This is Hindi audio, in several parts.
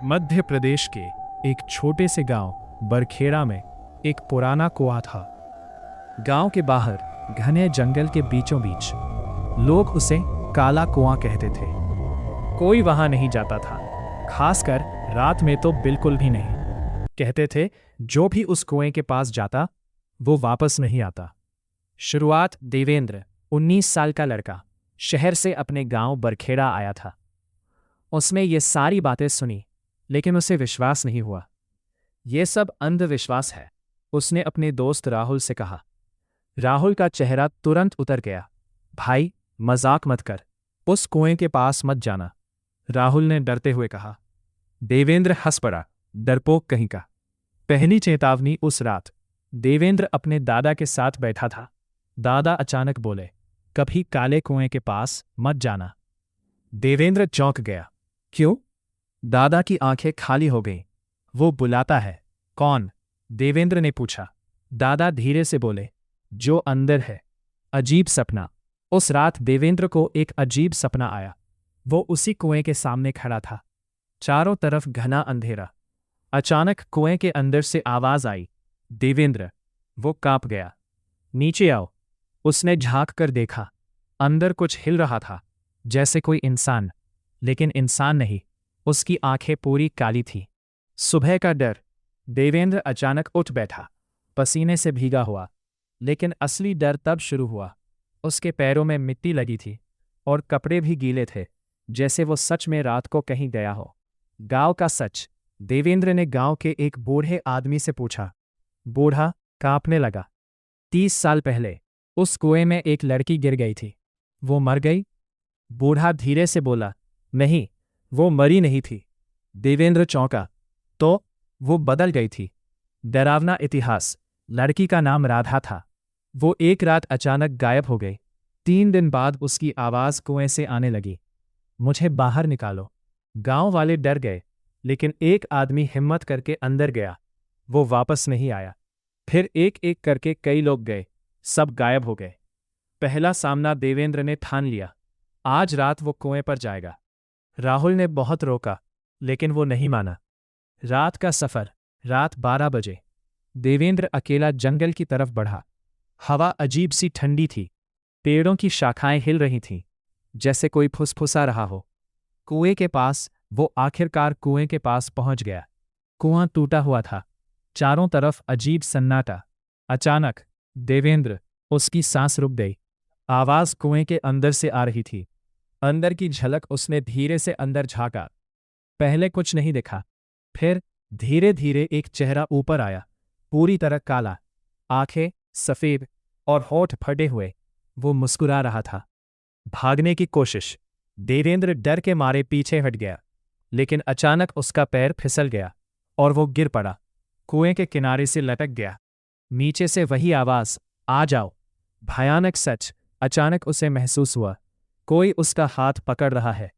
मध्य प्रदेश के एक छोटे से गांव बरखेड़ा में एक पुराना कुआं था। गांव के बाहर घने जंगल के बीचों बीच लोग उसे काला कुआं कहते थे। कोई वहां नहीं जाता था, खासकर रात में तो बिल्कुल भी नहीं। कहते थे जो भी उस कुएं के पास जाता वो वापस नहीं आता। शुरुआत देवेंद्र 19 साल का लड़का शहर से अपने गांव बरखेड़ा आया था। उसने ये सारी बातें सुनी, लेकिन उसे विश्वास नहीं हुआ। ये सब अंधविश्वास है, उसने अपने दोस्त राहुल से कहा। राहुल का चेहरा तुरंत उतर गया। भाई, मजाक मत कर, उस कुएं के पास मत जाना, राहुल ने डरते हुए कहा। देवेंद्र हंस पड़ा, डरपोक कहीं का। पहली चेतावनी उस रात देवेंद्र अपने दादा के साथ बैठा था। दादा अचानक बोले, कभी काले कुएं के पास मत जाना। देवेंद्र चौंक गया। क्यों? दादा की आंखें खाली हो गईं। वो बुलाता है। कौन? देवेंद्र ने पूछा। दादा धीरे से बोले, जो अंदर है। अजीब सपना। उस रात देवेंद्र को एक अजीब सपना आया। वो उसी कुएं के सामने खड़ा था, चारों तरफ घना अंधेरा। अचानक कुएं के अंदर से आवाज आई, देवेंद्र। वो कांप गया। नीचे आओ। उसने झांक कर देखा। अंदर कुछ हिल रहा था, जैसे कोई इंसान, लेकिन इंसान नहीं। उसकी आंखें पूरी काली थीं। सुबह का डर। देवेंद्र अचानक उठ बैठा, पसीने से भीगा हुआ। लेकिन असली डर तब शुरू हुआ। उसके पैरों में मिट्टी लगी थी और कपड़े भी गीले थे, जैसे वो सच में रात को कहीं गया हो। गांव का सच। देवेंद्र ने गांव के एक बूढ़े आदमी से पूछा। बूढ़ा कांपने लगा। 30 साल पहले उस कुएं में एक लड़की गिर गई थी। वो मर गई? बूढ़ा धीरे से बोला, नहीं, वो मरी नहीं थी। देवेंद्र चौंका। तो वो बदल गई थी। डरावना इतिहास। लड़की का नाम राधा था। वो एक रात अचानक गायब हो गई। 3 दिन बाद उसकी आवाज कुएं से आने लगी, मुझे बाहर निकालो। गांव वाले डर गए, लेकिन एक आदमी हिम्मत करके अंदर गया। वो वापस नहीं आया। फिर एक एक करके कई लोग गए, सब गायब हो गए। पहला सामना देवेंद्र ने ठान लिया, आज रात वो कुएं पर जाएगा। राहुल ने बहुत रोका, लेकिन वो नहीं माना। रात का सफर। रात 12 बजे देवेंद्र अकेला जंगल की तरफ बढ़ा। हवा अजीब सी ठंडी थी। पेड़ों की शाखाएं हिल रही थीं, जैसे कोई फुसफुसा रहा हो। कुएं के पास वो आखिरकार कुएं के पास पहुंच गया। कुआं टूटा हुआ था, चारों तरफ अजीब सन्नाटा। अचानक देवेंद्र, उसकी सांस रुक गई। आवाज कुएं के अंदर से आ रही थी। अंदर की झलक उसने धीरे से अंदर झांका। पहले कुछ नहीं दिखा। फिर धीरे धीरे एक चेहरा ऊपर आया, पूरी तरह काला, आंखें सफेद और होठ फटे हुए। वो मुस्कुरा रहा था। भागने की कोशिश। देवेंद्र डर के मारे पीछे हट गया, लेकिन अचानक उसका पैर फिसल गया और वो गिर पड़ा। कुएं के किनारे से लटक गया। नीचे से वही आवाज, आ जाओ। भयानक सच। अचानक उसे महसूस हुआ कोई उसका हाथ पकड़ रहा है,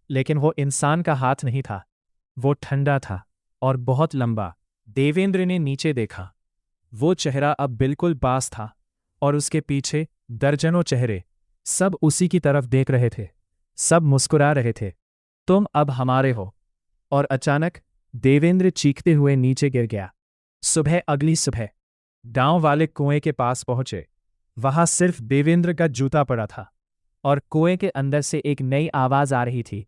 लेकिन वो इंसान का हाथ नहीं था। वो ठंडा था और बहुत लंबा। देवेंद्र ने नीचे देखा। वो चेहरा अब बिल्कुल पास था और उसके पीछे दर्जनों चेहरे, सब उसी की तरफ देख रहे थे, सब मुस्कुरा रहे थे। तुम अब हमारे हो। और अचानक देवेंद्र चीखते हुए नीचे गिर गया। अगली सुबह गांव वाले कुएं के पास पहुंचे। वहां सिर्फ देवेंद्र का जूता पड़ा था और कुएं के अंदर से एक नई आवाज आ रही थी,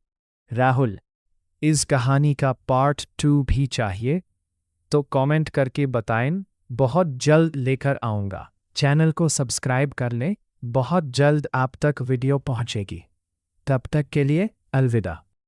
राहुल, इस कहानी का पार्ट 2 भी चाहिए तो कमेंट करके बताएं, बहुत जल्द लेकर आऊंगा। चैनल को सब्सक्राइब कर लें, बहुत जल्द आप तक वीडियो पहुंचेगी। तब तक के लिए अलविदा।